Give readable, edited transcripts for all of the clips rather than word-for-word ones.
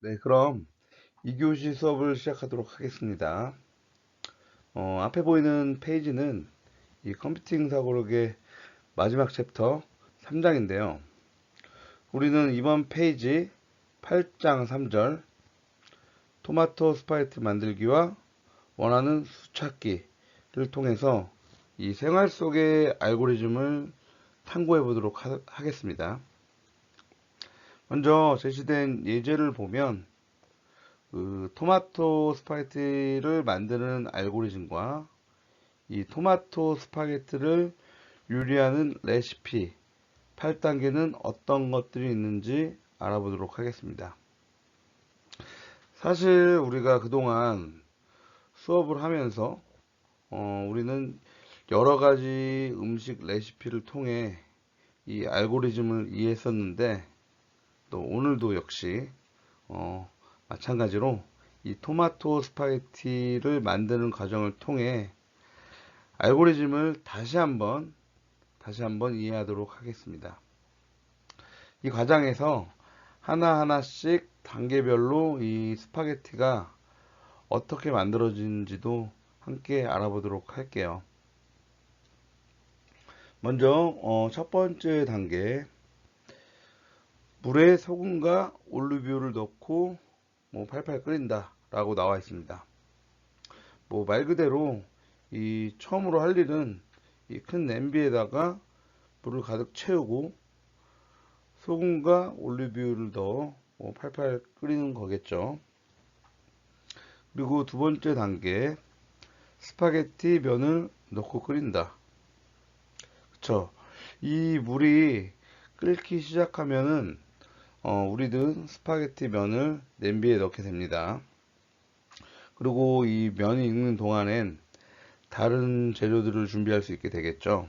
네, 그럼 2교시 수업을 시작하도록 하겠습니다. 앞에 보이는 페이지는 이 컴퓨팅 사고력의 마지막 챕터 3장인데요. 우리는 이번 페이지 8장 3절 토마토 스파게티 만들기와 원하는 수 찾기를 통해서 이 생활 속의 알고리즘을 탐구해 보도록 하겠습니다. 먼저 제시된 예제를 보면 토마토 스파게티를 만드는 알고리즘과 이 토마토 스파게티를 요리하는 레시피 8단계는 어떤 것들이 있는지 알아보도록 하겠습니다. 사실 우리가 그동안 수업을 하면서 우리는 여러 가지 음식 레시피를 통해 이 알고리즘을 이해했었는데 또 오늘도 역시 마찬가지로 이 토마토 스파게티를 만드는 과정을 통해 알고리즘을 다시 한번 이해하도록 하겠습니다. 이 과정에서 하나하나씩 단계별로 이 스파게티가 어떻게 만들어지는지도 함께 알아보도록 할게요. 먼저 첫 번째 단계, 물에 소금과 올리브유를 넣고 팔팔 끓인다 라고 나와 있습니다. 말 그대로 이 처음으로 할 일은 이 큰 냄비에다가 물을 가득 채우고 소금과 올리브유를 넣어 팔팔 끓이는 거겠죠. 그리고 두 번째 단계, 스파게티 면을 넣고 끓인다. 그쵸? 이 물이 끓기 시작하면은 우리는 스파게티 면을 냄비에 넣게 됩니다. 그리고 이 면이 익는 동안엔 다른 재료들을 준비할 수 있게 되겠죠.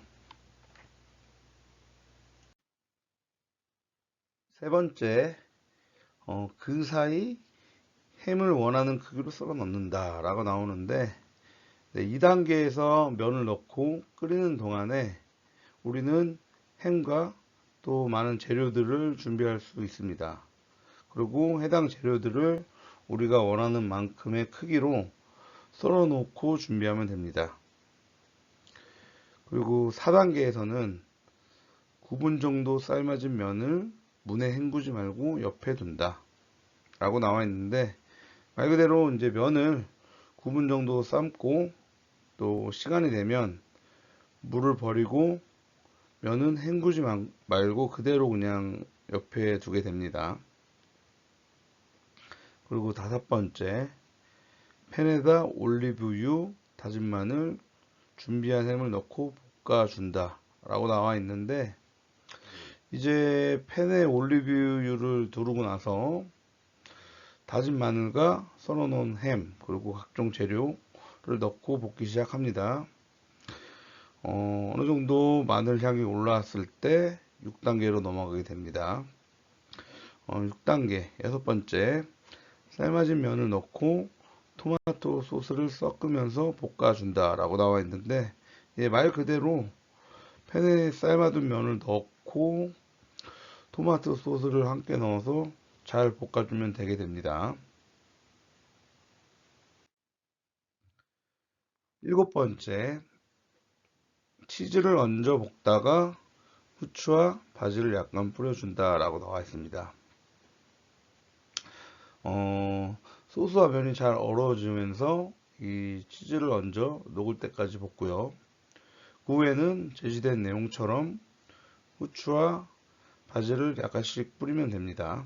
세 번째, 그 사이 햄을 원하는 크기로 썰어 넣는다 라고 나오는데, 네, 2단계에서 면을 넣고 끓이는 동안에 우리는 햄과 또 많은 재료들을 준비할 수 있습니다. 그리고 해당 재료들을 우리가 원하는 만큼의 크기로 썰어 놓고 준비하면 됩니다. 그리고 4단계에서는 9분 정도 삶아진 면을 문에 헹구지 말고 옆에 둔다 라고 나와 있는데, 말 그대로 이제 면을 9분 정도 삶고 또 시간이 되면 물을 버리고 면은 헹구지 말고 그대로 그냥 옆에 두게 됩니다. 그리고 다섯 번째, 팬에다 올리브유, 다진 마늘, 준비한 햄을 넣고 볶아준다 라고 나와 있는데, 이제 팬에 올리브유를 두르고 나서 다진 마늘과 썰어 놓은 햄 그리고 각종 재료를 넣고 볶기 시작합니다. 어느 정도 마늘 향이 올라왔을 때 6단계로 넘어가게 됩니다. 6단계 여섯 번째, 삶아진 면을 넣고 토마토 소스를 섞으면서 볶아준다 라고 나와 있는데, 말 그대로 팬에 삶아둔 면을 넣고 토마토 소스를 함께 넣어서 잘 볶아주면 되게 됩니다. 일곱 번째, 치즈를 얹어 볶다가 후추와 바질을 약간 뿌려준다 라고 나와 있습니다. 소스와 면이 잘 어우러지면서 이 치즈를 얹어 녹을 때까지 볶고요. 그 후에는 제시된 내용처럼 후추와 바질을 약간씩 뿌리면 됩니다.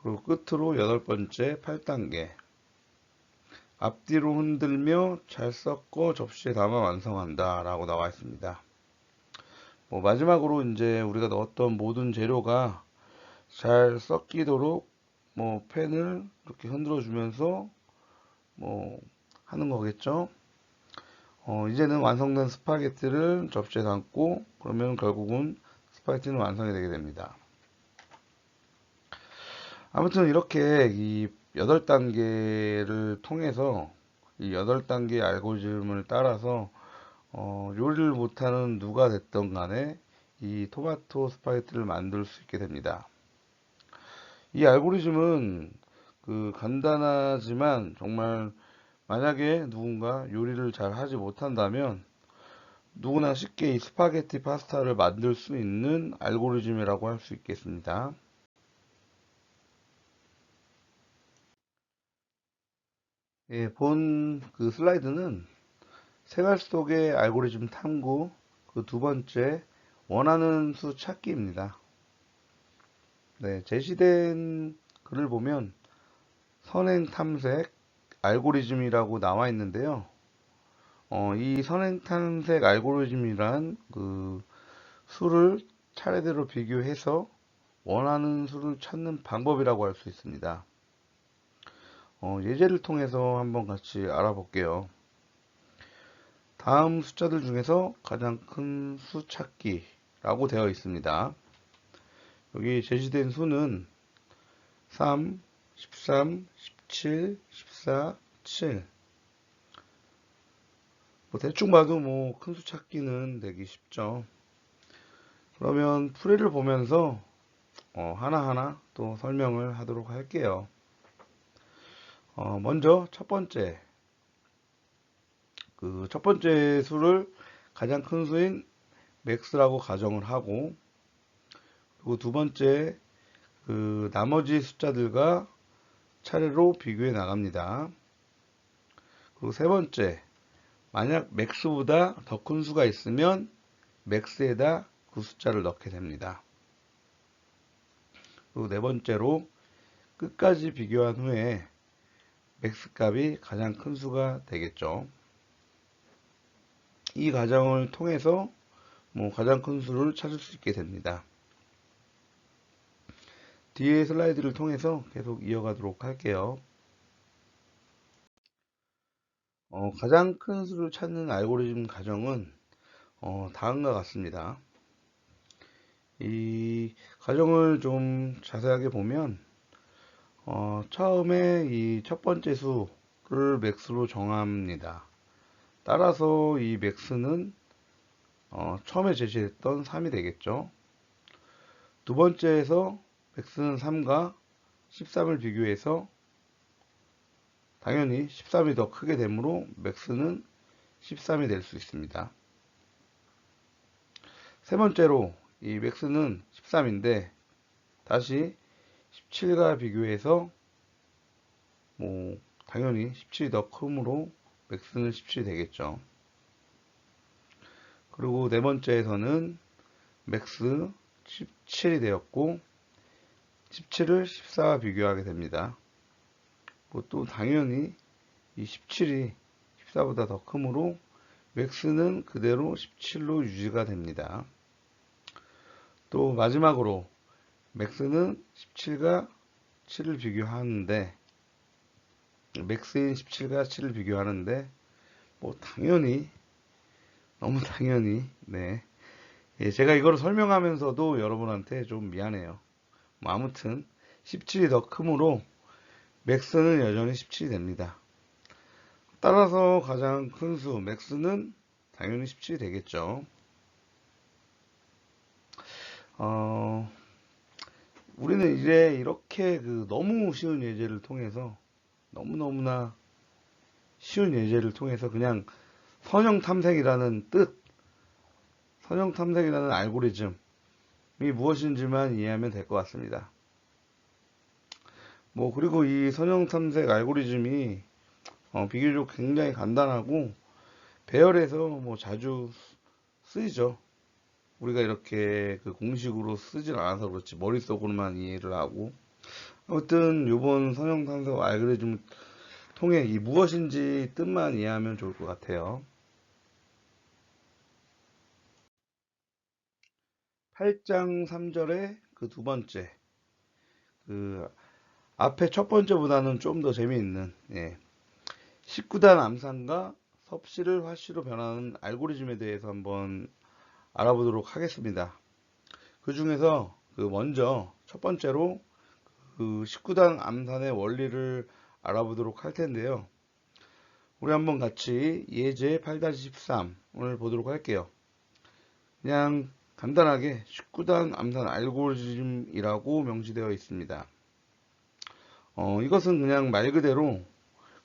그리고 끝으로 여덟 번째 8단계, 앞뒤로 흔들며 잘 섞어 접시에 담아 완성한다 라고 나와 있습니다. 마지막으로 이제 우리가 넣었던 모든 재료가 잘 섞이도록 팬을 이렇게 흔들어 주면서 하는 거겠죠. 이제는 완성된 스파게티를 접시에 담고 그러면 결국은 스파게티는 완성이 되게 됩니다. 아무튼 이렇게 이 8단계를 통해서 이 8단계 알고리즘을 따라서 요리를 못하는 누가 됐던 간에 이 토마토 스파게티를 만들 수 있게 됩니다. 이 알고리즘은 간단하지만 정말 만약에 누군가 요리를 잘 하지 못한다면 누구나 쉽게 이 스파게티 파스타를 만들 수 있는 알고리즘이라고 할 수 있겠습니다. 예, 본 슬라이드는 생활 속의 알고리즘 탐구 그 두 번째 원하는 수 찾기입니다. 네, 제시된 글을 보면 선행 탐색 알고리즘이라고 나와 있는데요. 이 선행 탐색 알고리즘이란 수를 차례대로 비교해서 원하는 수를 찾는 방법이라고 할 수 있습니다. 예제를 통해서 한번 같이 알아볼게요. 다음 숫자들 중에서 가장 큰 수 찾기라고 되어 있습니다. 여기 제시된 수는 3, 13, 17, 14, 7. 뭐 대충 봐도 뭐 큰 수 찾기는 되기 쉽죠. 그러면 풀이를 보면서 하나하나 또 설명을 하도록 할게요. 먼저 첫 번째 수를 가장 큰 수인 맥스라고 가정을 하고, 그리고 두 번째 나머지 숫자들과 차례로 비교해 나갑니다. 그리고 세 번째, 만약 맥스보다 더 큰 수가 있으면 맥스에다 그 숫자를 넣게 됩니다. 그리고 네 번째로 끝까지 비교한 후에 맥스 값이 가장 큰 수가 되겠죠. 이 과정을 통해서 뭐 가장 큰 수를 찾을 수 있게 됩니다. 뒤에 슬라이드를 통해서 계속 이어가도록 할게요. 가장 큰 수를 찾는 알고리즘 과정은 다음과 같습니다. 이 과정을 좀 자세하게 보면 처음에 이 첫 번째 수를 맥스로 정합니다. 따라서 이 맥스는 처음에 제시했던 3이 되겠죠. 두 번째에서 맥스는 3과 13을 비교해서 당연히 13이 더 크게 되므로 맥스는 13이 될 수 있습니다. 세 번째로 이 맥스는 13인데 다시 17과 비교해서 뭐 당연히 17이 더 크므로 맥스는 17이 되겠죠. 그리고 네 번째에서는 맥스 17이 되었고 17을 14와 비교하게 됩니다. 뭐 또 당연히 이 17이 14보다 더 크므로 맥스는 그대로 17로 유지가 됩니다. 또 마지막으로 맥스는 17과 7을 비교하는데 맥스인 17과 7을 비교하는데 뭐 당연히 너무 당연히 네. 예, 제가 이거를 설명하면서도 여러분한테 좀 미안해요. 뭐 아무튼 17이 더 크므로 맥스는 여전히 17이 됩니다. 따라서 가장 큰 수 맥스는 당연히 17이 되겠죠. 어, 우리는 이제 이렇게 너무 쉬운 예제를 통해서 너무너무나 쉬운 예제를 통해서 그냥 선형 탐색이라는 뜻, 선형 탐색이라는 알고리즘이 무엇인지만 이해하면 될 것 같습니다. 뭐 그리고 이 선형 탐색 알고리즘이 비교적 굉장히 간단하고 배열에서 뭐 자주 쓰이죠. 우리가 이렇게 공식으로 쓰질 않아서 그렇지 머릿속으로만 이해를 하고 아무튼 이번 선형 탐색 알고리즘 통해 이 무엇인지 뜻만 이해하면 좋을 것 같아요. 8장 3절의 그 두 번째 그 앞에 첫 번째보다는 좀 더 재미있는 19단 암산과 섭씨를 화씨로 변하는 알고리즘에 대해서 한번 알아보도록 하겠습니다. 그 중에서 먼저 첫 번째로 19단 암산의 원리를 알아보도록 할 텐데요. 우리 한번 같이 예제 8-13을 보도록 할게요. 그냥 간단하게 19단 암산 알고리즘이라고 명시되어 있습니다. 이것은 그냥 말 그대로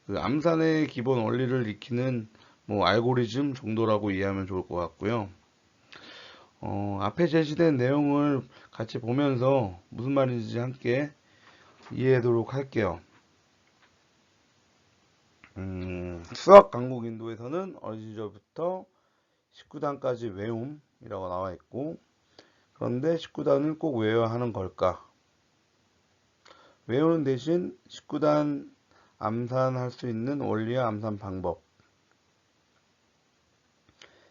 그 암산의 기본 원리를 익히는 뭐 알고리즘 정도라고 이해하면 좋을 것 같고요. 앞에 제시된 내용을 같이 보면서 무슨 말인지 함께 이해하도록 할게요. 수학 강국 인도에서는 어린 시절부터 19단까지 외움이라고 나와 있고, 그런데 19단을 꼭 외워야 하는 걸까? 외우는 대신 19단 암산할 수 있는 원리와 암산 방법.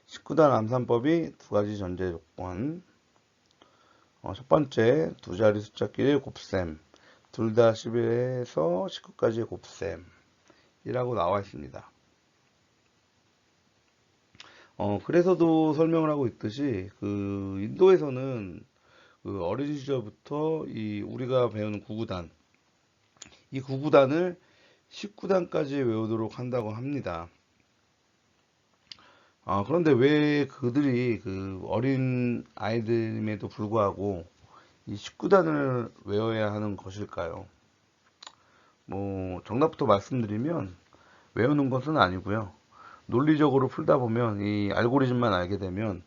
19단 암산법이 두 가지 전제 조건. 첫 번째, 두 자리 숫자끼리 곱셈. 둘 다 11에서 19까지의 곱셈이라고 나와 있습니다. 그래서도 설명을 하고 있듯이, 그, 인도에서는 그 어린 시절부터 우리가 배우는 구구단, 이 구구단을 19단까지 외우도록 한다고 합니다. 그런데 왜 그들이 그 어린 아이들임에도 불구하고 이 19단을 외워야 하는 것일까요? 뭐, 정답부터 말씀드리면 외우는 것은 아니고요. 논리적으로 풀다 보면 이 알고리즘만 알게 되면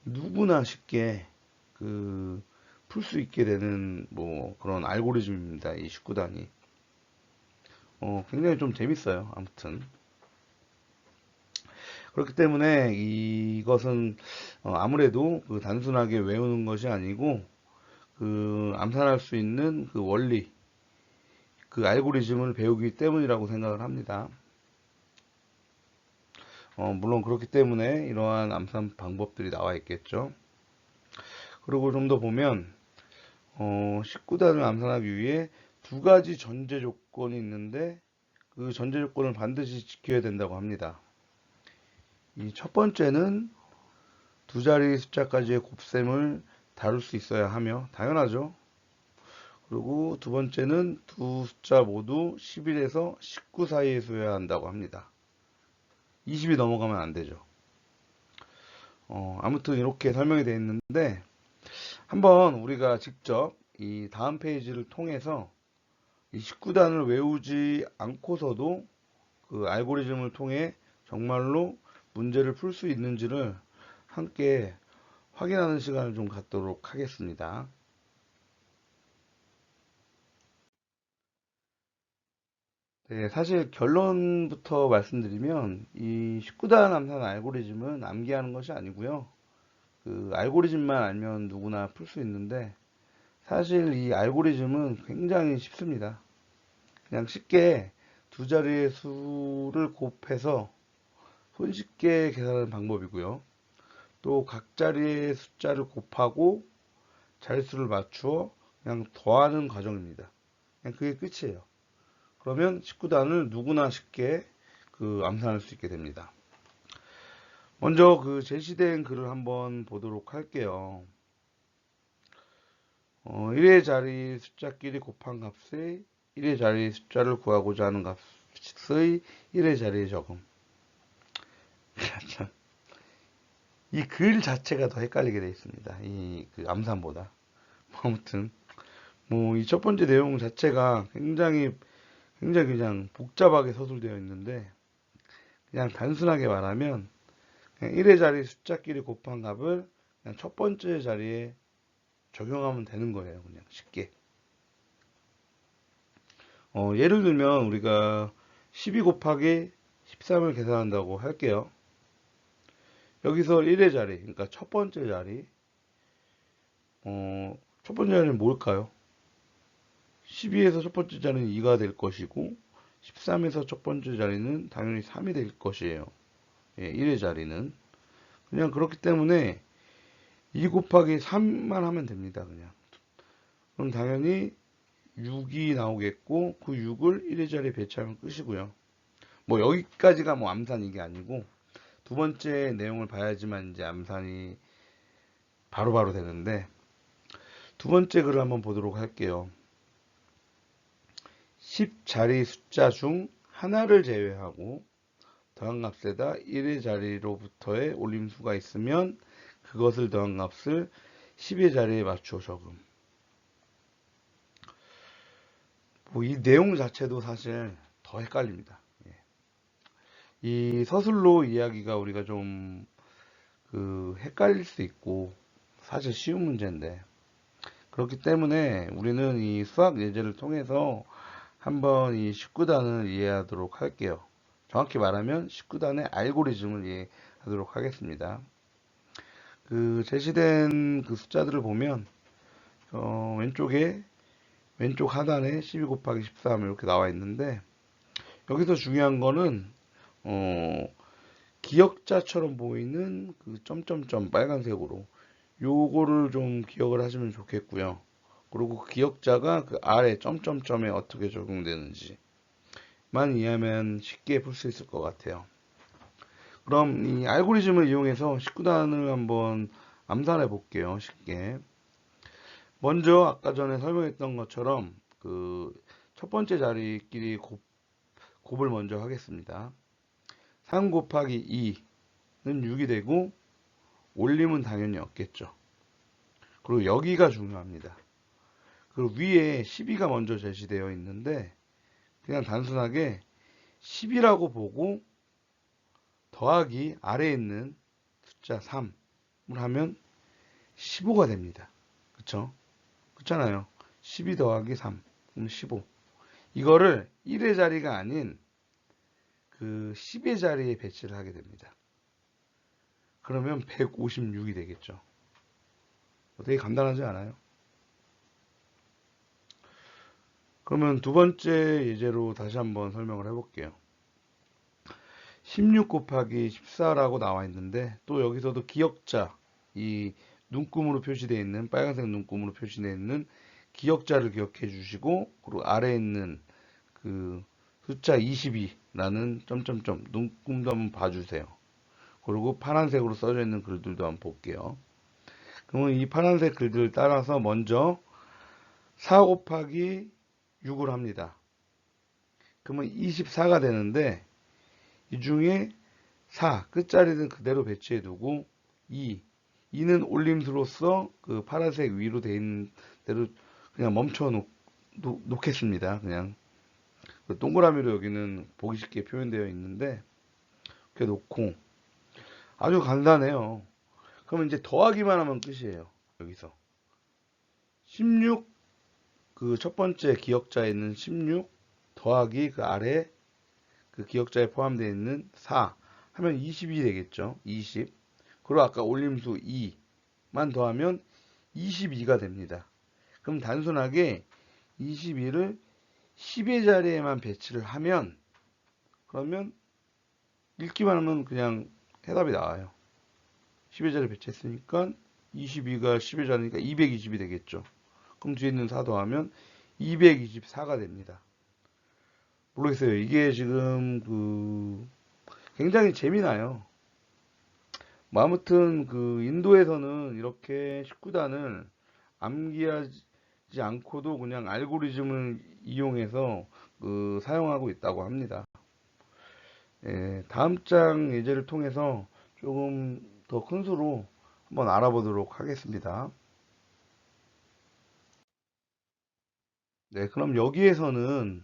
누구나 쉽게 그 풀 수 있게 되는 뭐 그런 알고리즘입니다. 이 19단이. 굉장히 좀 재밌어요. 아무튼. 그렇기 때문에 이것은 아무래도 그 단순하게 외우는 것이 아니고 그 암산할 수 있는 그 원리, 그 알고리즘을 배우기 때문이라고 생각을 합니다. 물론 그렇기 때문에 이러한 암산 방법들이 나와 있겠죠. 그리고 좀 더 보면 19단을 암산하기 위해 두 가지 전제 조건이 있는데 그 전제 조건을 반드시 지켜야 된다고 합니다. 이 첫 번째는 두 자리 숫자까지의 곱셈을 다룰 수 있어야 하며 당연하죠. 그리고 두 번째는 두 숫자 모두 11에서 19 사이에 둬야 한다고 합니다. 20이 넘어가면 안 되죠. 아무튼 이렇게 설명이 되어 있는데 한번 우리가 직접 이 다음 페이지를 통해서 이 19단을 외우지 않고서도 그 알고리즘을 통해 정말로 문제를 풀 수 있는지를 함께 확인하는 시간을 좀 갖도록 하겠습니다. 네, 사실 결론부터 말씀드리면 이 19단 암산 알고리즘은 암기하는 것이 아니고요. 그 알고리즘만 알면 누구나 풀 수 있는데 사실 이 알고리즘은 굉장히 쉽습니다. 그냥 쉽게 두 자리의 수를 곱해서 손쉽게 계산하는 방법이고요. 또 각 자리의 숫자를 곱하고 자릿수를 맞추어 그냥 더하는 과정입니다. 그냥 그게 끝이에요. 그러면 19단을 누구나 쉽게 그 암산할 수 있게 됩니다. 먼저 그 제시된 글을 한번 보도록 할게요. 1의 자리 숫자끼리 곱한 값의 1의 자리 숫자를 구하고자 하는 값의 1의 자리의 적음. 이 글 자체가 더 헷갈리게 되어 있습니다. 이 그 암산보다. 아무튼 뭐 이 첫 번째 내용 자체가 굉장히 그냥 복잡하게 서술되어 있는데 그냥 단순하게 말하면 그냥 1의 자리 숫자끼리 곱한 값을 그냥 첫 번째 자리에 적용하면 되는 거예요. 그냥 쉽게. 예를 들면 우리가 12 곱하기 13을 계산한다고 할게요. 여기서 1의 자리, 그러니까 첫 번째 자리, 첫 번째 자리는 뭘까요? 12에서 첫 번째 자리는 2가 될 것이고 13에서 첫 번째 자리는 당연히 3이 될 것이에요. 예, 1의 자리는. 그냥 그렇기 때문에 2 곱하기 3만 하면 됩니다. 그냥. 그럼 당연히 6이 나오겠고 그 6을 1의 자리에 배치하면 끝이고요. 뭐 여기까지가 뭐 암산 이게 아니고 두 번째 내용을 봐야지만 이제 암산이 바로바로 되는데 두 번째 글을 한번 보도록 할게요. 10자리 숫자 중 하나를 제외하고 더한 값에다 1의 자리로부터의 올림수가 있으면 그것을 더한 값을 10의 자리에 맞추어 적음. 뭐 이 내용 자체도 사실 더 헷갈립니다. 예. 이 서술로 이야기가 우리가 좀 헷갈릴 수 있고 사실 쉬운 문제인데 그렇기 때문에 우리는 이 수학 예제를 통해서 한번 이 19단을 이해하도록 할게요. 정확히 말하면 19단의 알고리즘을 이해하도록 하겠습니다. 제시된 숫자들을 보면 왼쪽 하단에 12 곱하기 13 이렇게 나와 있는데 여기서 중요한 거는 어, 기역자처럼 보이는 점점점 빨간색으로 요거를 좀 기억을 하시면 좋겠고요. 그리고 그 기역자가 그 아래 점점점에 어떻게 적용되는지만 이해하면 쉽게 풀 수 있을 것 같아요. 그럼 이 알고리즘을 이용해서 19단을 한번 암산해 볼게요. 쉽게. 먼저 아까 전에 설명했던 것처럼 첫 번째 자리끼리 곱을 먼저 하겠습니다. 3 곱하기 2는 6이 되고 올림은 당연히 없겠죠. 그리고 여기가 중요합니다. 그리고 위에 12가 먼저 제시되어 있는데 그냥 단순하게 10이라고 보고 더하기 아래에 있는 숫자 3을 하면 15가 됩니다. 그쵸? 그렇잖아요. 12 더하기 3, 그럼 15. 이거를 1의 자리가 아닌 10의 자리에 배치를 하게 됩니다. 그러면 156이 되겠죠. 되게 간단하지 않아요? 그러면 두 번째 예제로 다시 한번 설명을 해볼게요. 16 곱하기 14라고 나와 있는데 또 여기서도 기역자, 이 눈금으로 표시되어 있는 빨간색 눈금으로 표시되어 있는 기역자를 기억해 주시고 그리고 아래에 있는 숫자 22라는 점점점 눈금도 한번 봐주세요. 그리고 파란색으로 써져 있는 글들도 한번 볼게요. 그러면 이 파란색 글들을 따라서 먼저 4 곱하기 6을 합니다. 그러면 24가 되는데 이 중에 4 끝자리는 그대로 배치해 두고 2는 올림수로서 파란색 위로 되어 있는 대로 그냥 놓겠습니다. 그냥 동그라미로 여기는 보기 쉽게 표현되어 있는데 이렇게 놓고 아주 간단해요. 그러면 이제 더하기만 하면 끝이에요. 여기서 16 첫 번째 기역자에 있는 16 더하기 그 아래 기역자에 포함되어 있는 4 하면 20이 되겠죠. 20. 그리고 아까 올림수 2만 더하면 22가 됩니다. 그럼 단순하게 22를 10의 자리에만 배치를 하면 그러면 읽기만 하면 그냥 해답이 나와요. 10의 자리에 배치했으니까 22가 10의 자리니까 220이 되겠죠. 그럼 뒤에 있는 4 더하면 224가 됩니다. 모르겠어요. 이게 지금 굉장히 재미나요. 뭐 아무튼 인도에서는 이렇게 19단을 암기하지 않고도 그냥 알고리즘을 이용해서 사용하고 있다고 합니다. 예, 다음 장 예제를 통해서 조금 더 큰 수로 한번 알아보도록 하겠습니다. 네, 그럼 여기에서는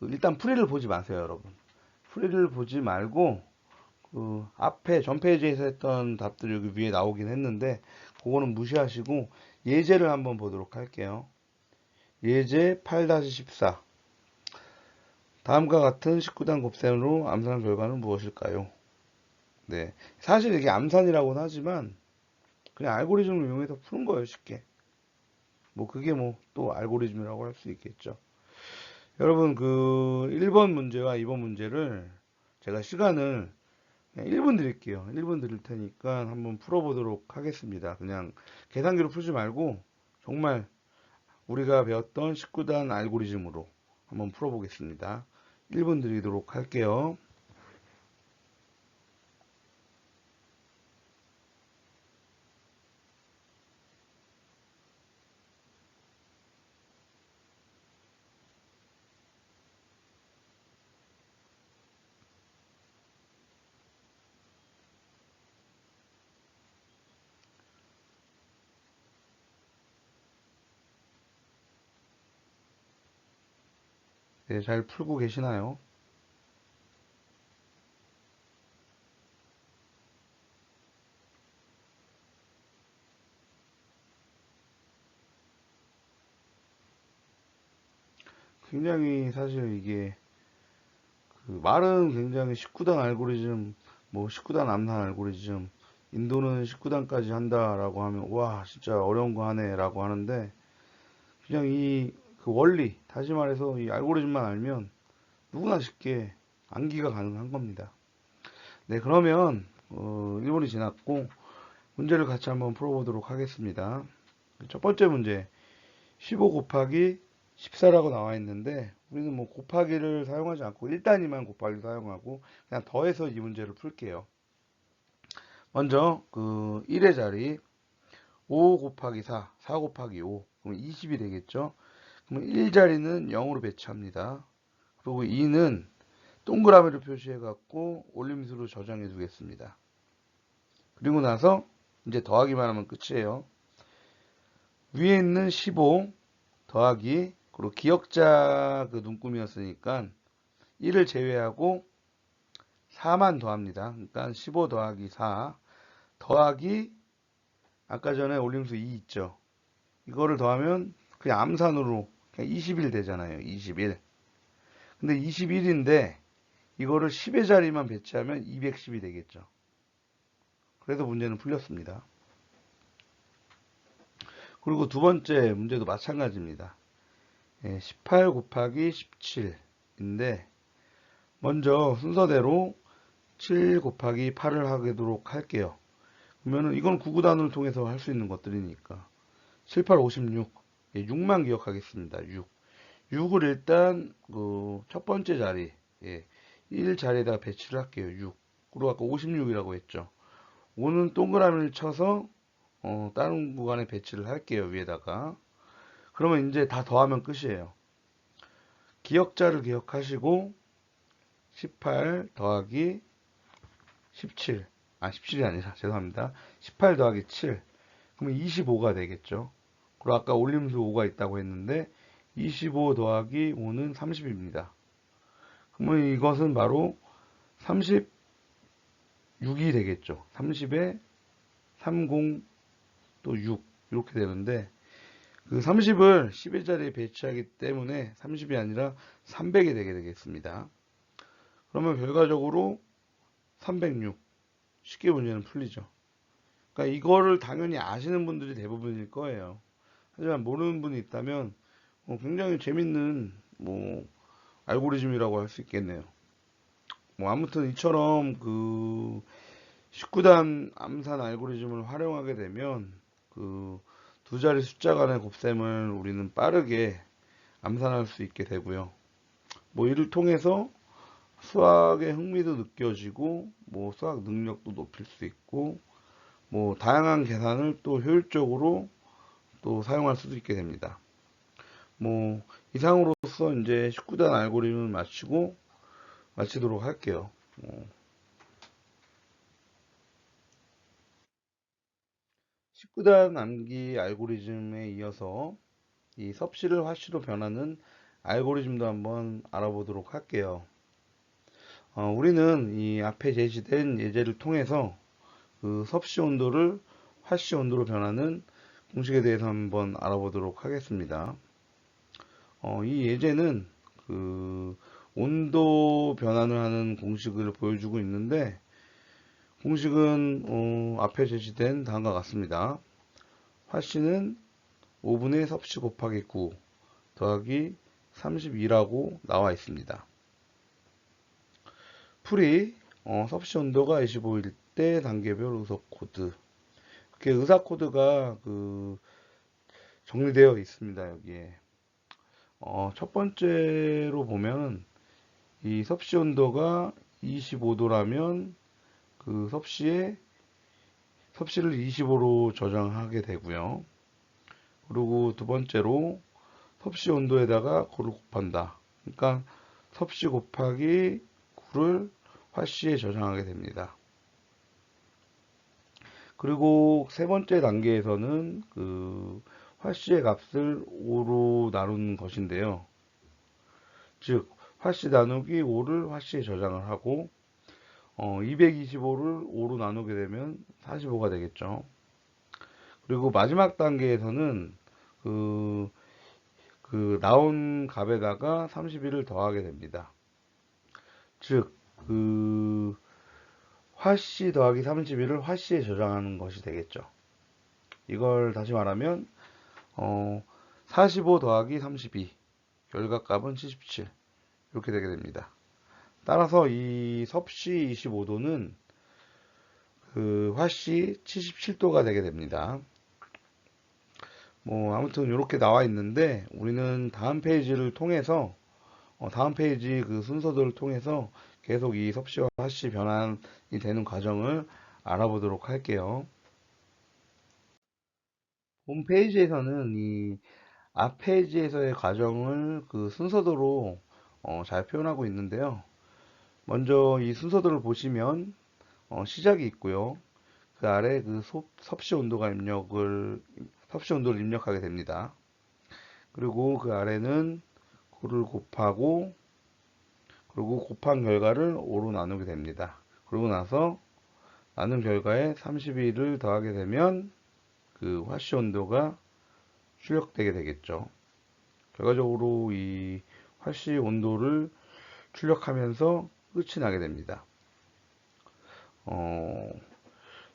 일단 풀이를 보지 마세요, 여러분. 풀이를 보지 말고 앞에 전 페이지에서 했던 답들이 여기 위에 나오긴 했는데 그거는 무시하시고 예제를 한번 보도록 할게요. 예제 8-14 다음과 같은 19단 곱셈으로 암산 결과는 무엇일까요? 네, 사실 이게 암산이라고는 하지만 그냥 알고리즘을 이용해서 푸는 거예요, 쉽게. 뭐 그게 뭐 또 알고리즘이라고 할 수 있겠죠. 여러분 1번 문제와 2번 문제를 제가 시간을 그냥 1분 드릴게요. 1분 드릴 테니까 한번 풀어보도록 하겠습니다. 그냥 계산기로 풀지 말고 정말 우리가 배웠던 19단 알고리즘으로 한번 풀어보겠습니다. 1분 드리도록 할게요. 네, 잘 풀고 계시나요? 굉장히 사실 이게 그 말은 굉장히 19단 알고리즘, 뭐 19단 암산 알고리즘, 인도는 19단까지 한다라고 하면 와 진짜 어려운 거 하네라고 하는데 그냥 이 그 원리, 다시 말해서 이 알고리즘만 알면 누구나 쉽게 암기가 가능한 겁니다. 네, 그러면 1분이 지났고 문제를 같이 한번 풀어보도록 하겠습니다. 첫 번째 문제, 15 곱하기 14라고 나와 있는데 우리는 뭐 곱하기를 사용하지 않고 1단위만 곱하기 사용하고 그냥 더해서 이 문제를 풀게요. 먼저 그 1의 자리 5 곱하기 4, 4 곱하기 5 그럼 20이 되겠죠. 그러면 1 자리는 0으로 배치합니다. 그리고 2는 동그라미를 표시해 갖고 올림수로 저장해 두겠습니다. 그리고 나서 이제 더하기만 하면 끝이에요. 위에 있는 15 더하기 그리고 기역자 그 눈금이었으니까 1을 제외하고 4만 더합니다. 그러니까 15 더하기 4 더하기 아까 전에 올림수 2 있죠. 이거를 더하면 그냥 암산으로 그냥 21 되잖아요. 21. 근데 21인데 이거를 10의 자리만 배치하면 210이 되겠죠. 그래서 문제는 풀렸습니다. 그리고 두 번째 문제도 마찬가지입니다. 18 곱하기 17인데 먼저 순서대로 7 곱하기 8을 하도록 할게요. 그러면은 이건 구구단을 통해서 할 수 있는 것들이니까 7, 8, 56 6만 기억하겠습니다. 6 6을 일단 그 첫 번째 자리 1 자리에다가 배치를 할게요. 6 그리고 아까 56이라고 했죠. 5는 동그라미를 쳐서 다른 구간에 배치를 할게요. 위에다가 그러면 이제 다 더하면 끝이에요. 기역자를 기억하시고 18 더하기 17 17이 아니라 죄송합니다. 18 더하기 7 그러면 25가 되겠죠. 그리고 아까 올림수 5가 있다고 했는데 25 더하기 5는 30입니다. 그러면 이것은 바로 36이 되겠죠. 30에 30 또 6 이렇게 되는데 그 30을 10의 자리에 배치하기 때문에 30이 아니라 300이 되게 되겠습니다. 그러면 결과적으로 306 쉽게 문제는 풀리죠. 그러니까 이거를 당연히 아시는 분들이 대부분일 거예요. 하지만 모르는 분이 있다면 굉장히 재밌는 뭐 알고리즘이라고 할 수 있겠네요. 뭐 아무튼 이처럼 그 19단 암산 알고리즘을 활용하게 되면 그 두 자리 숫자 간의 곱셈을 우리는 빠르게 암산할 수 있게 되고요. 뭐 이를 통해서 수학의 흥미도 느껴지고 뭐 수학 능력도 높일 수 있고 뭐 다양한 계산을 또 효율적으로 또 사용할 수도 있게 됩니다. 뭐 이상으로서 이제 19단 알고리즘을 마치도록 할게요. 19단 암기 알고리즘에 이어서 이 섭씨를 화씨로 변하는 알고리즘도 한번 알아보도록 할게요. 우리는 이 앞에 제시된 예제를 통해서 그 섭씨 온도를 화씨 온도로 변하는 공식에 대해서 한번 알아보도록 하겠습니다. 이 예제는 그 온도 변환을 하는 공식을 보여주고 있는데 공식은 앞에 제시된 다음과 같습니다. 화씨는 5분의 섭씨 곱하기 9 더하기 32라고 나와 있습니다. 풀이 섭씨 온도가 25일 때 단계별 의석 코드 이렇게 의사 코드가 그 정리되어 있습니다. 여기에 첫 번째로 보면 이 섭씨 온도가 25도라면 그 섭씨를 25로 저장하게 되고요. 그리고 두 번째로 섭씨 온도에다가 9를 곱한다. 그러니까 섭씨 곱하기 9를 화씨에 저장하게 됩니다. 그리고 세 번째 단계에서는 그 화씨의 값을 5로 나누는 것인데요. 즉 화씨 나누기 5를 화씨에 저장을 하고 225를 5로 나누게 되면 45가 되겠죠. 그리고 마지막 단계에서는 그, 나온 값에다가 31을 더하게 됩니다. 즉, 화씨 더하기 31을 화씨에 저장하는 것이 되겠죠. 이걸 다시 말하면, 45 더하기 32, 결과값은 77. 이렇게 되게 됩니다. 따라서 이 섭씨 25도는 화씨 77도가 되게 됩니다. 뭐 아무튼 이렇게 나와 있는데 우리는 다음 페이지를 통해서 다음 페이지 그 순서들을 통해서 계속 이 섭씨와 화씨 변환이 되는 과정을 알아보도록 할게요. 홈페이지에서는 이 앞 페이지에서의 과정을 그 순서대로 잘 표현하고 있는데요. 먼저 이 순서들을 보시면 시작이 있고요. 그 아래 그 섭씨 온도를 입력하게 됩니다. 그리고 그 아래는 9를 곱하고 그리고 곱한 결과를 5로 나누게 됩니다. 그러고 나서 나눈 결과에 32를 더하게 되면 그 화씨 온도가 출력되게 되겠죠. 결과적으로 이 화씨 온도를 출력하면서 끝이 나게 됩니다.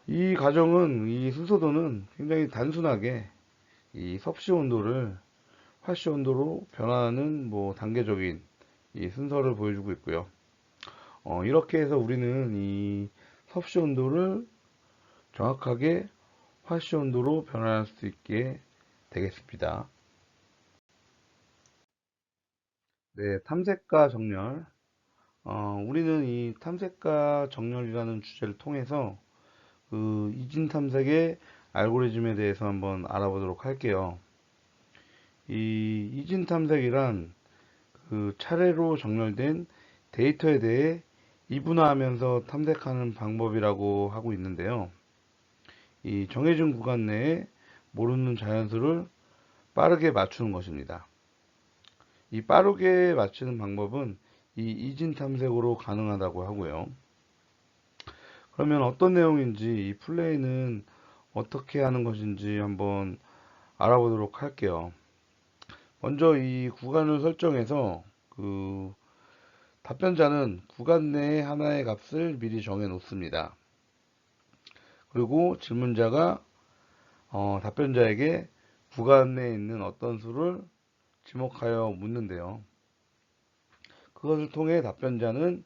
이 과정은 이 순서도는 굉장히 단순하게 이 섭씨 온도를 화씨 온도로 변화하는 뭐 단계적인 이 순서를 보여주고 있고요. 이렇게 해서 우리는 이 섭씨 온도를 정확하게 화씨 온도로 변환할 수 있게 되겠습니다. 네, 탐색과 정렬. 우리는 이 탐색과 정렬이라는 주제를 통해서 그 이진 탐색의 알고리즘에 대해서 한번 알아보도록 할게요. 이 이진 탐색이란 그 차례로 정렬된 데이터에 대해 이분화하면서 탐색하는 방법이라고 하고 있는데요. 이 정해진 구간 내에 모르는 자연수를 빠르게 맞추는 것입니다. 이 빠르게 맞추는 방법은 이 이진 탐색으로 가능하다고 하고요. 그러면 어떤 내용인지 이 플레이는 어떻게 하는 것인지 한번 알아보도록 할게요. 먼저 이 구간을 설정해서 그 답변자는 구간 내에 하나의 값을 미리 정해 놓습니다. 그리고 질문자가 답변자에게 구간 내에 있는 어떤 수를 지목하여 묻는데요. 그것을 통해 답변자는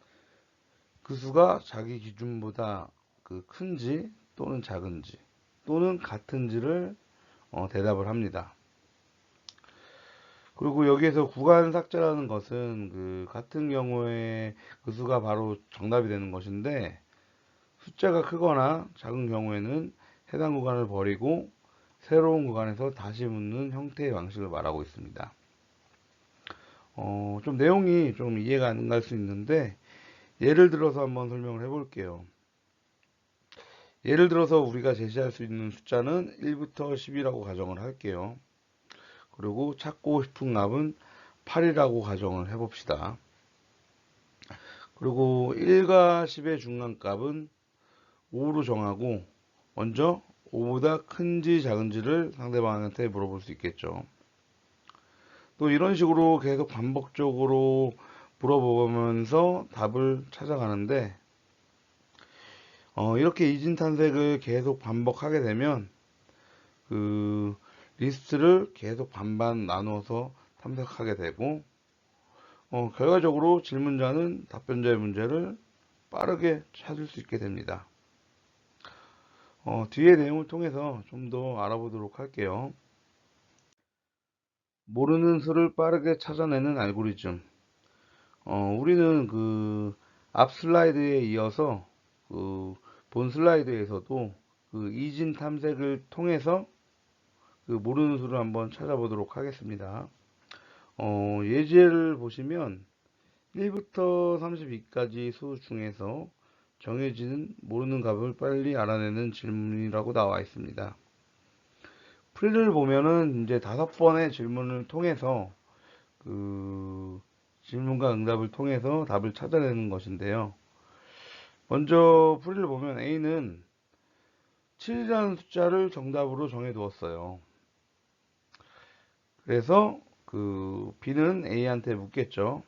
그 수가 자기 기준보다 그 큰지 또는 작은지 또는 같은지를 대답을 합니다. 그리고 여기에서 구간 삭제라는 것은 그 같은 경우에 그 수가 바로 정답이 되는 것인데 숫자가 크거나 작은 경우에는 해당 구간을 버리고 새로운 구간에서 다시 묻는 형태의 방식을 말하고 있습니다. 좀 내용이 좀 이해가 안 갈 수 있는데 예를 들어서 한번 설명을 해볼게요. 예를 들어서 우리가 제시할 수 있는 숫자는 1부터 10이라고 가정을 할게요. 그리고 찾고 싶은 값은 8이라고 가정을 해봅시다. 그리고 1과 10의 중간값은 5로 정하고 먼저 5보다 큰지 작은지를 상대방한테 물어볼 수 있겠죠. 또 이런 식으로 계속 반복적으로 물어보면서 답을 찾아가는데 이렇게 이진탄색을 계속 반복하게 되면 그 리스트를 계속 반반 나누어서 탐색하게 되고 결과적으로 질문자는 답변자의 문제를 빠르게 찾을 수 있게 됩니다. 뒤의 내용을 통해서 좀 더 알아보도록 할게요. 모르는 수를 빠르게 찾아내는 알고리즘. 우리는 그 앞 슬라이드에 이어서 그 본 슬라이드에서도 그 이진 탐색을 통해서 그 모르는 수를 한번 찾아보도록 하겠습니다. 예제를 보시면 1부터 32까지 수 중에서 정해지는 모르는 값을 빨리 알아내는 질문이라고 나와 있습니다. 풀이를 보면은 이제 5번의 질문을 통해서 그 질문과 응답을 통해서 답을 찾아내는 것인데요. 먼저 풀이를 보면 A는 7이라는 숫자를 정답으로 정해 두었어요. 그래서 B는 A한테 묻겠죠.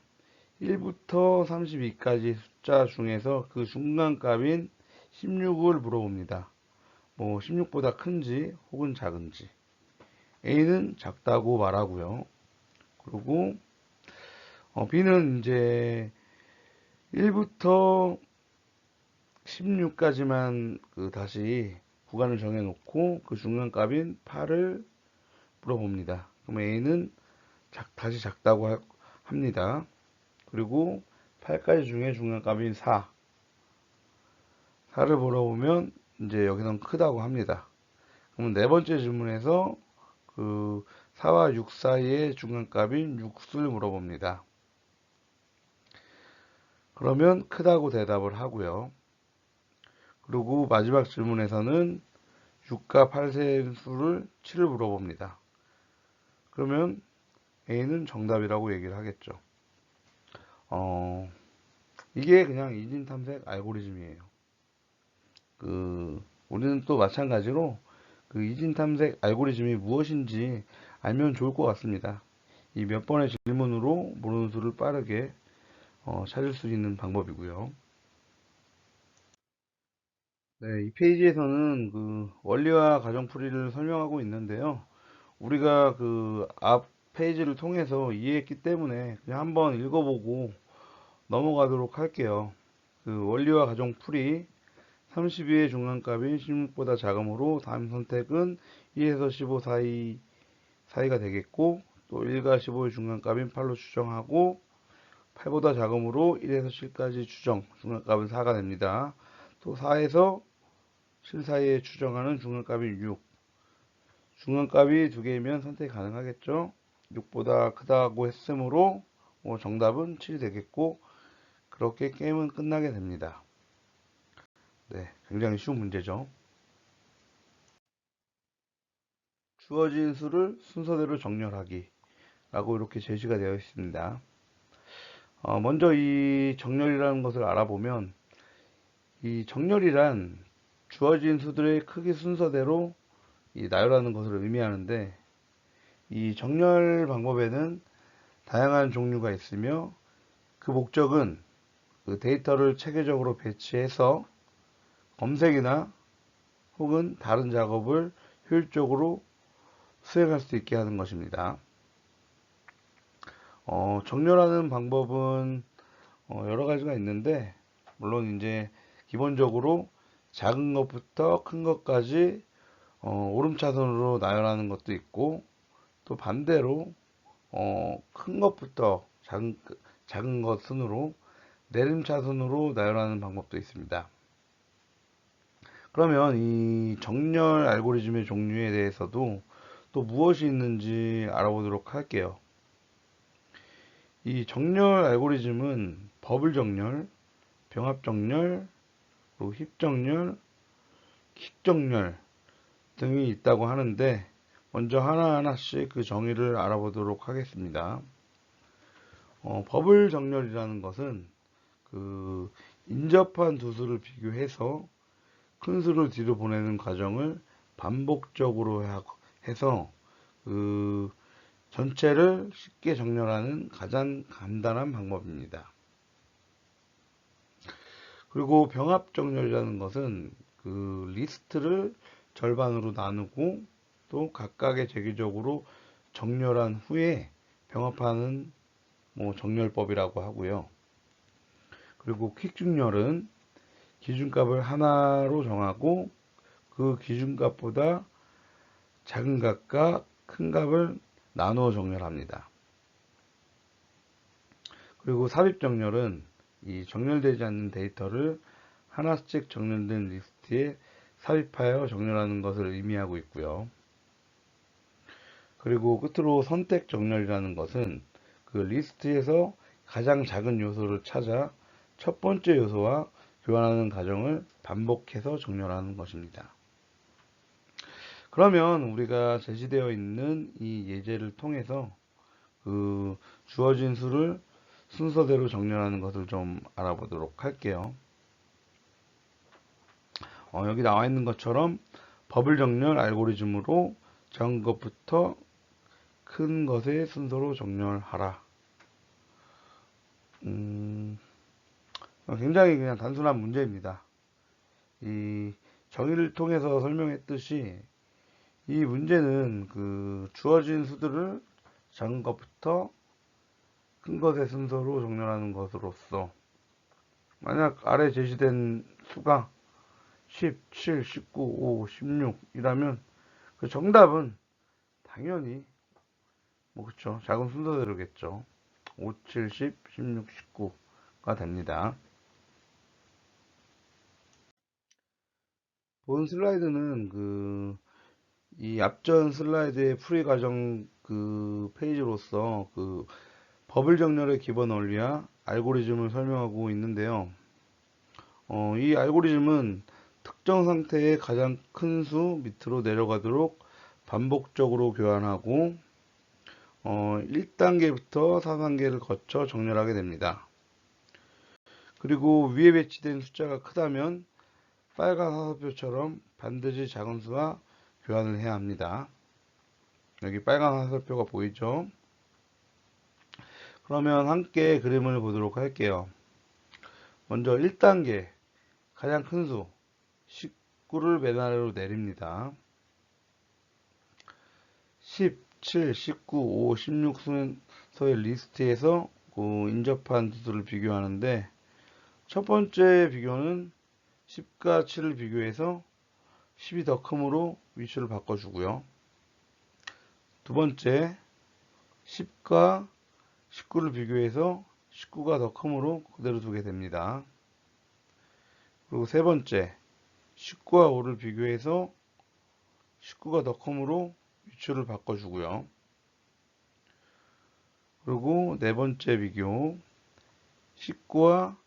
1부터 32까지 숫자 중에서 그 중간값인 16을 물어봅니다. 뭐 16보다 큰지 혹은 작은지. A는 작다고 말하고요. 그리고 B는 이제 1부터 16까지만 다시 구간을 정해 놓고 그 중간값인 8을 물어봅니다. 그럼 A는 다시 작다고 합니다. 그리고 8가지 중에 중간값인 4를 물어보면 이제 여기는 크다고 합니다. 그러면 네 번째 질문에서 4와 6 사이의 중간값인 6을 물어봅니다. 그러면 크다고 대답을 하고요. 그리고 마지막 질문에서는 6과 8의 수를 7을 물어봅니다. 그러면 A는 정답이라고 얘기를 하겠죠. 이게 그냥 이진탐색 알고리즘이에요. 우리는 또 마찬가지로 이진탐색 알고리즘이 무엇인지 알면 좋을 것 같습니다. 이 몇 번의 질문으로 모르는 수를 빠르게 찾을 수 있는 방법이고요. 네, 이 페이지에서는 원리와 가정풀이를 설명하고 있는데요. 우리가 앞 페이지를 통해서 이해했기 때문에 그냥 한번 읽어보고 넘어가도록 할게요. 원리와 가정풀이 32의 중간값인 16보다 작으므로 다음 선택은 1에서 15 사이가 되겠고, 또 1과 15의 중간값인 8로 추정하고 8보다 작으므로 1에서 7까지 중간값은 4가 됩니다. 또 4에서 7 사이에 추정하는 중간값인 6. 중간값이 두 개이면 선택이 가능하겠죠. 6보다 크다고 했으므로 정답은 7이 되겠고, 그렇게 게임은 끝나게 됩니다. 네, 굉장히 쉬운 문제죠. 주어진 수를 순서대로 정렬하기 라고 이렇게 제시가 되어 있습니다. 먼저 이 정렬이라는 것을 알아보면, 이 정렬이란 주어진 수들의 크기 순서대로 나열하는 것을 의미하는데, 이 정렬 방법에는 다양한 종류가 있으며 그 목적은 데이터를 체계적으로 배치해서 검색이나 혹은 다른 작업을 효율적으로 수행할 수 있게 하는 것입니다. 정렬하는 방법은 여러 가지가 있는데, 물론 이제 기본적으로 작은 것부터 큰 것까지 오름차순으로 나열하는 것도 있고, 또 반대로 큰 것부터 작은 것 순으로 내림차순으로 나열하는 방법도 있습니다. 그러면 이 정렬 알고리즘의 종류에 대해서도 또 무엇이 있는지 알아보도록 할게요. 이 정렬 알고리즘은 버블 정렬, 병합 정렬, 그리고 힙 정렬, 킥 정렬 등이 있다고 하는데, 먼저 하나하나씩 그 정의를 알아보도록 하겠습니다. 버블 정렬이라는 것은 인접한 두 수를 비교해서 큰 수를 뒤로 보내는 과정을 반복적으로 해서 전체를 쉽게 정렬하는 가장 간단한 방법입니다. 그리고 병합 정렬이라는 것은 리스트를 절반으로 나누고 또 각각의 재기적으로 정렬한 후에 병합하는 정렬법이라고 하고요. 그리고 퀵 정렬은 기준값을 하나로 정하고 그 기준값보다 작은 값과 큰 값을 나누어 정렬합니다. 그리고 삽입 정렬은 이 정렬되지 않는 데이터를 하나씩 정렬된 리스트에 삽입하여 정렬하는 것을 의미하고 있고요. 그리고 끝으로 선택 정렬이라는 것은 리스트에서 가장 작은 요소를 찾아 첫 번째 요소와 교환하는 과정을 반복해서 정렬하는 것입니다. 그러면 우리가 제시되어 있는 이 예제를 통해서 주어진 수를 순서대로 정렬하는 것을 좀 알아보도록 할게요. 여기 나와 있는 것처럼 버블 정렬 알고리즘으로 작은 것부터 큰 것의 순서로 정렬하라. 굉장히 그냥 단순한 문제입니다. 이 정의를 통해서 설명했듯이 이 문제는 그 주어진 수들을 작은 것부터 큰 것의 순서로 정렬하는 것으로서 만약 아래 제시된 수가 10, 7, 19, 5, 16이라면 그 정답은 당연히 뭐 그쵸 작은 순서대로겠죠. 5, 7, 10, 16, 19가 됩니다. 본 슬라이드는 이 앞전 슬라이드의 풀이 과정 그 페이지로서 그 버블 정렬의 기본 원리와 알고리즘을 설명하고 있는데요. 이 알고리즘은 특정 상태의 가장 큰 수 밑으로 내려가도록 반복적으로 교환하고 1단계부터 4단계를 거쳐 정렬하게 됩니다. 그리고 위에 배치된 숫자가 크다면 빨간 화살표처럼 반드시 작은 수와 교환을 해야 합니다. 여기 빨간 화살표가 보이죠? 그러면 함께 그림을 보도록 할게요. 먼저 1단계 가장 큰 수 19를 맨 아래로 내립니다. 10, 7, 19, 5, 16 순서의 리스트에서 인접한 수를 비교하는데 첫 번째 비교는 10과 7을 비교해서 10이 더 크므로 위치를 바꿔주고요. 두 번째 10과 19를 비교해서 19가 더 크므로 그대로 두게 됩니다. 그리고 세 번째 19와 5를 비교해서 19가 더 크므로 위치를 바꿔주고요. 그리고 네 번째 비교 19와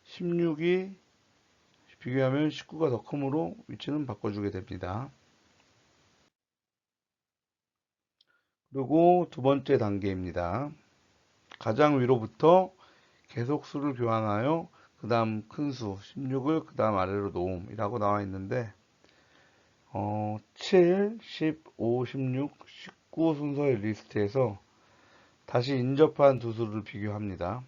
16이 비교하면 19가 더 크므로 위치는 바꿔주게 됩니다. 그리고 두 번째 단계입니다. 가장 위로부터 계속 수를 교환하여 그 다음 큰 수 16을 그 다음 아래로 놓음이라고 나와 있는데 7, 15, 16, 19 순서의 리스트에서 다시 인접한 두 수를 비교합니다.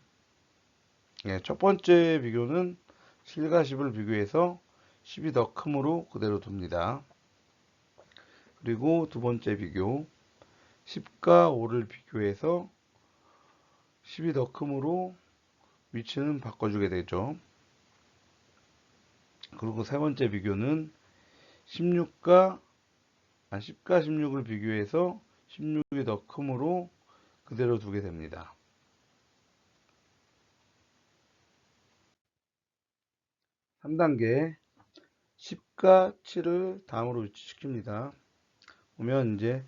첫 번째 비교는 7과 10을 비교해서 10이 더 크므로 그대로 둡니다. 그리고 두 번째 비교 10과 5를 비교해서 10이 더 크므로 위치는 바꿔주게 되죠. 그리고 세 번째 비교는 10과 16을 비교해서 16이 더 크므로 그대로 두게 됩니다. 3단계 10과 7을 다음으로 위치시킵니다. 보면 이제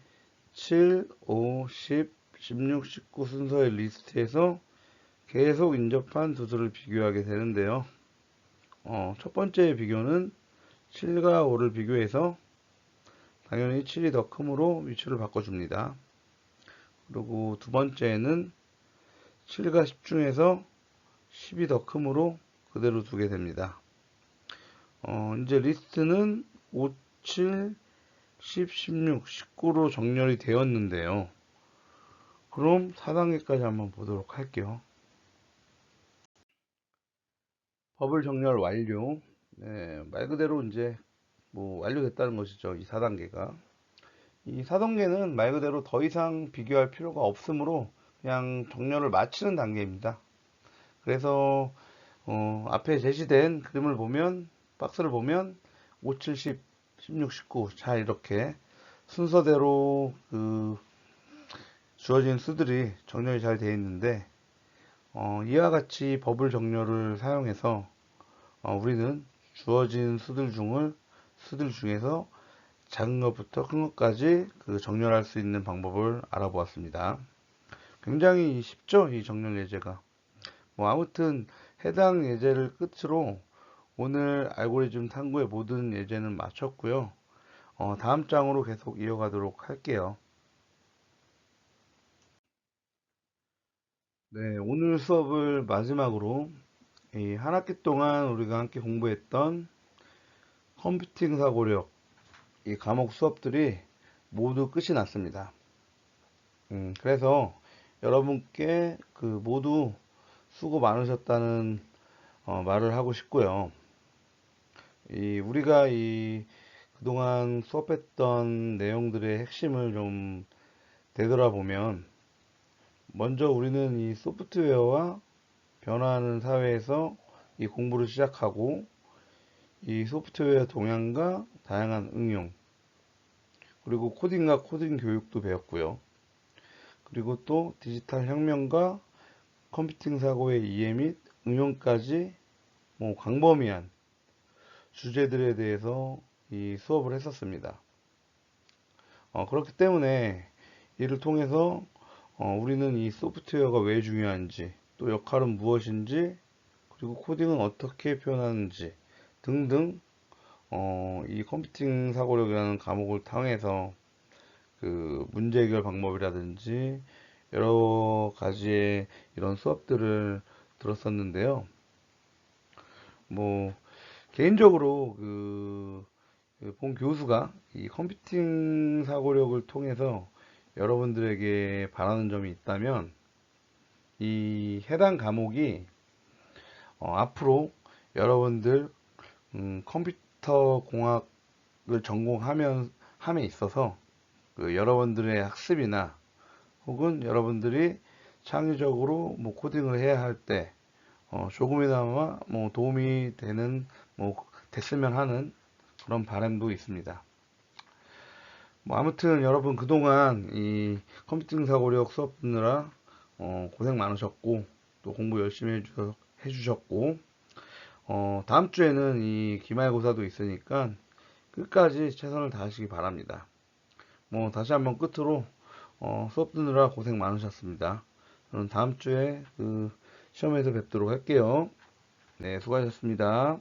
7, 5, 10, 16, 19 순서의 리스트에서 계속 인접한 두 수를 비교하게 되는데요. 첫 번째 비교는 7과 5를 비교해서 당연히 7이 더 크므로 위치를 바꿔줍니다. 그리고 두 번째는 7과 10 중에서 10이 더 크므로 그대로 두게 됩니다. 이제 리스트는 5, 7, 10, 16, 19로 정렬이 되었는데요. 그럼 4단계까지 한번 보도록 할게요. 버블 정렬 완료. 네, 말 그대로 이제 뭐 완료됐다는 것이죠. 이 4단계가. 이 4단계는 말 그대로 더 이상 비교할 필요가 없으므로 그냥 정렬을 마치는 단계입니다. 그래서 앞에 제시된 그림을 보면 박스를 보면 5, 7, 10, 16, 19 잘 이렇게 순서대로 주어진 수들이 정렬이 잘 되어 있는데 이와 같이 버블 정렬을 사용해서 우리는 주어진 수들 중에서 작은 것부터 큰 것까지 정렬할 수 있는 방법을 알아보았습니다. 굉장히 쉽죠? 이 정렬 예제가. 뭐 아무튼 해당 예제를 끝으로 오늘 알고리즘 탐구의 모든 예제는 마쳤고요. 다음 장으로 계속 이어가도록 할게요. 네, 오늘 수업을 마지막으로 이 한 학기 동안 우리가 함께 공부했던 컴퓨팅 사고력 이 과목 수업들이 모두 끝이 났습니다. 그래서 여러분께 그 모두 수고 많으셨다는 말을 하고 싶고요. 우리가 그동안 수업했던 내용들의 핵심을 좀 되돌아보면, 먼저 우리는 이 소프트웨어와 변화하는 사회에서 이 공부를 시작하고, 이 소프트웨어 동향과 다양한 응용, 그리고 코딩과 코딩 교육도 배웠고요. 그리고 또 디지털 혁명과 컴퓨팅 사고의 이해 및 응용까지 광범위한 주제들에 대해서 이 수업을 했었습니다. 그렇기 때문에 이를 통해서 우리는 이 소프트웨어가 왜 중요한지, 또 역할은 무엇인지, 그리고 코딩은 어떻게 표현하는지 등등 이 컴퓨팅 사고력이라는 과목을 통해서 그 문제 해결 방법이라든지 여러 가지의 이런 수업들을 들었었는데요. 뭐 개인적으로 본 교수가 이 컴퓨팅 사고력을 통해서 여러분들에게 바라는 점이 있다면, 이 해당 과목이 앞으로 여러분들 컴퓨터 공학을 함에 있어서 여러분들의 학습이나 혹은 여러분들이 창의적으로 코딩을 해야 할 때 조금이나마 도움이 됐으면 하는 그런 바람도 있습니다. 아무튼 여러분 그동안 이 컴퓨팅 사고력 수업 듣느라 고생 많으셨고, 또 공부 열심히 해주셨고, 다음 주에는 이 기말고사도 있으니까 끝까지 최선을 다하시기 바랍니다. 다시 한번 끝으로 수업 듣느라 고생 많으셨습니다. 저는 다음 주에 그 시험에서 뵙도록 할게요. 네, 수고하셨습니다.